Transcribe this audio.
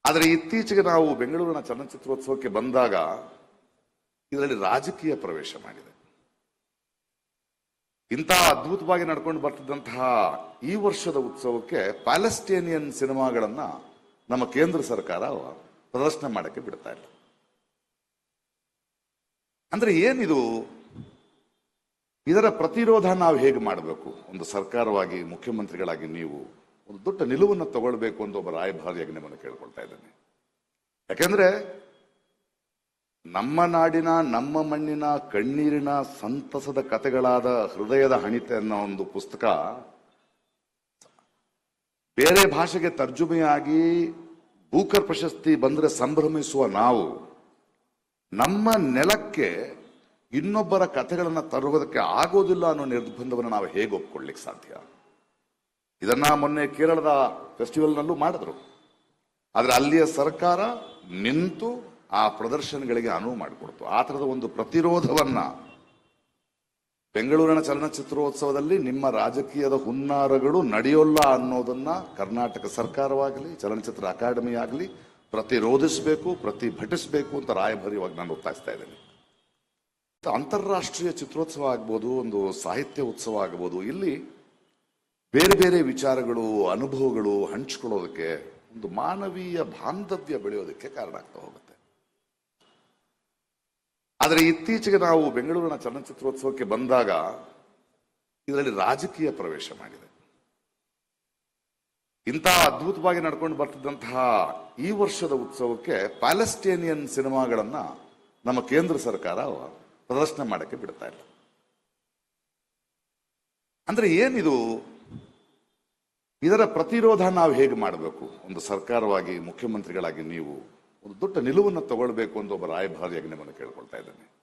ಆದರೆ ಇತ್ತೀಚೆಗೆ ನಾವು ಬೆಂಗಳೂರಿನ ಚಲನಚಿತ್ರೋತ್ಸವಕ್ಕೆ ಬಂದಾಗ ಇದರಲ್ಲಿ ರಾಜಕೀಯ ಪ್ರವೇಶ ಮಾಡಿದೆ. ಇಂತಹ ಅದ್ಭುತವಾಗಿ ನಡ್ಕೊಂಡು ಬರ್ತಿದ್ದಂತಹ ಈ ವರ್ಷದ ಉತ್ಸವಕ್ಕೆ ಪ್ಯಾಲೆಸ್ಟೇನಿಯನ್ ಸಿನಿಮಾಗಳನ್ನ ನಮ್ಮ ಕೇಂದ್ರ ಸರ್ಕಾರ ಪ್ರದರ್ಶನ ಮಾಡಕ್ಕೆ ಬಿಡ್ತಾ ಇಲ್ಲ. ಅಂದ್ರೆ ಏನಿದು? ಇದರ ಪ್ರತಿರೋಧ ನಾವು ಹೇಗೆ ಮಾಡಬೇಕು? ಒಂದು ಸರ್ಕಾರವಾಗಿ, ಮುಖ್ಯಮಂತ್ರಿಗಳಾಗಿ ನೀವು ಒಂದು ದೊಡ್ಡ ನಿಲುವನ್ನು ತಗೊಳ್ಬೇಕು ಅಂತ ಒಬ್ಬ ರಾಯಭಾರಿಯಾಗಿ ನಿಮ್ಮನ್ನು ಕೇಳ್ಕೊಳ್ತಾ ಇದ್ದೇನೆ. ಯಾಕೆಂದ್ರೆ ನಮ್ಮ ನಾಡಿನ, ನಮ್ಮ ಮಣ್ಣಿನ, ಕಣ್ಣೀರಿನ ಸಂತಸದ ಕಥೆಗಳಾದ ಹೃದಯದ ಹಣಿತೆ ಅನ್ನೋ ಒಂದು ಪುಸ್ತಕ ಬೇರೆ ಭಾಷೆಗೆ ತರ್ಜುಮೆಯಾಗಿ ಬೂಕರ್ ಪ್ರಶಸ್ತಿ ಬಂದ್ರೆ ಸಂಭ್ರಮಿಸುವ ನಾವು ನಮ್ಮ ನೆಲಕ್ಕೆ ಇನ್ನೊಬ್ಬರ ಕಥೆಗಳನ್ನ ತರುವುದಕ್ಕೆ ಆಗೋದಿಲ್ಲ ಅನ್ನೋ ನಿರ್ಬಂಧವನ್ನು ನಾವು ಹೇಗೆ ಒಪ್ಕೊಳ್ಳಿಕ್ಕೆ ಸಾಧ್ಯ? ಇದನ್ನ ಮೊನ್ನೆ ಕೇರಳದ ಫೆಸ್ಟಿವಲ್ನಲ್ಲೂ ಮಾಡಿದ್ರು. ಆದ್ರೆ ಅಲ್ಲಿಯ ಸರ್ಕಾರ ನಿಂತು ಆ ಪ್ರದರ್ಶನಗಳಿಗೆ ಅನುವು ಮಾಡಿಕೊಡ್ತು. ಆ ತರದ ಒಂದು ಪ್ರತಿರೋಧವನ್ನ ಬೆಂಗಳೂರಿನ ಚಲನಚಿತ್ರೋತ್ಸವದಲ್ಲಿ ನಿಮ್ಮ ರಾಜಕೀಯದ ಹುನ್ನಾರಗಳು ನಡೆಯೋಲ್ಲ ಅನ್ನೋದನ್ನ ಕರ್ನಾಟಕ ಸರ್ಕಾರವಾಗಲಿ, ಚಲನಚಿತ್ರ ಅಕಾಡೆಮಿ ಆಗಲಿ ಪ್ರತಿರೋಧಿಸಬೇಕು, ಪ್ರತಿಭಟಿಸಬೇಕು ಅಂತ ರಾಯಭಾರಿಯಾಗಿ ನಾನು ಒತ್ತಾಯಿಸ್ತಾ ಇದ್ದೇನೆ. ಅಂತಾರಾಷ್ಟ್ರೀಯ ಚಿತ್ರೋತ್ಸವ ಆಗ್ಬೋದು, ಒಂದು ಸಾಹಿತ್ಯ ಉತ್ಸವ ಆಗಬಹುದು, ಇಲ್ಲಿ ಬೇರೆ ಬೇರೆ ವಿಚಾರಗಳು, ಅನುಭವಗಳು ಹಂಚಿಕೊಳ್ಳೋದಕ್ಕೆ, ಒಂದು ಮಾನವೀಯ ಬಾಂಧವ್ಯ ಬೆಳೆಯೋದಕ್ಕೆ ಕಾರಣ ಆಗ್ತಾ ಹೋಗುತ್ತೆ. ಆದರೆ ಇತ್ತೀಚೆಗೆ ನಾವು ಬೆಂಗಳೂರಿನ ಚಲನಚಿತ್ರೋತ್ಸವಕ್ಕೆ ಬಂದಾಗ ಇದರಲ್ಲಿ ರಾಜಕೀಯ ಪ್ರವೇಶ ಮಾಡಿದೆ. ಇಂತಹ ಅದ್ಭುತವಾಗಿ ನಡ್ಕೊಂಡು ಬರ್ತಿದ್ದಂತಹ ಈ ವರ್ಷದ ಉತ್ಸವಕ್ಕೆ ಪ್ಯಾಲೆಸ್ಟೇನಿಯನ್ ಸಿನಿಮಾಗಳನ್ನ ನಮ್ಮ ಕೇಂದ್ರ ಸರ್ಕಾರ ಪ್ರದರ್ಶನ ಮಾಡಕ್ಕೆ ಬಿಡ್ತಾ ಇಲ್ಲ. ಅಂದ್ರೆ ಏನಿದು? ಇದರ ಪ್ರತಿರೋಧ ನಾವು ಹೇಗೆ ಮಾಡಬೇಕು? ಒಂದು ಸರ್ಕಾರವಾಗಿ, ಮುಖ್ಯಮಂತ್ರಿಗಳಾಗಿ ನೀವು ಒಂದು ದೊಡ್ಡ ನಿಲುವನ್ನು ತಗೊಳ್ಬೇಕು ಅಂತ ಒಬ್ಬ ರಾಯಭಾರಿಯಾಗಿ ನಿಮ್ಮನ್ನು ಕೇಳ್ಕೊಳ್ತಾ ಇದ್ದೇನೆ.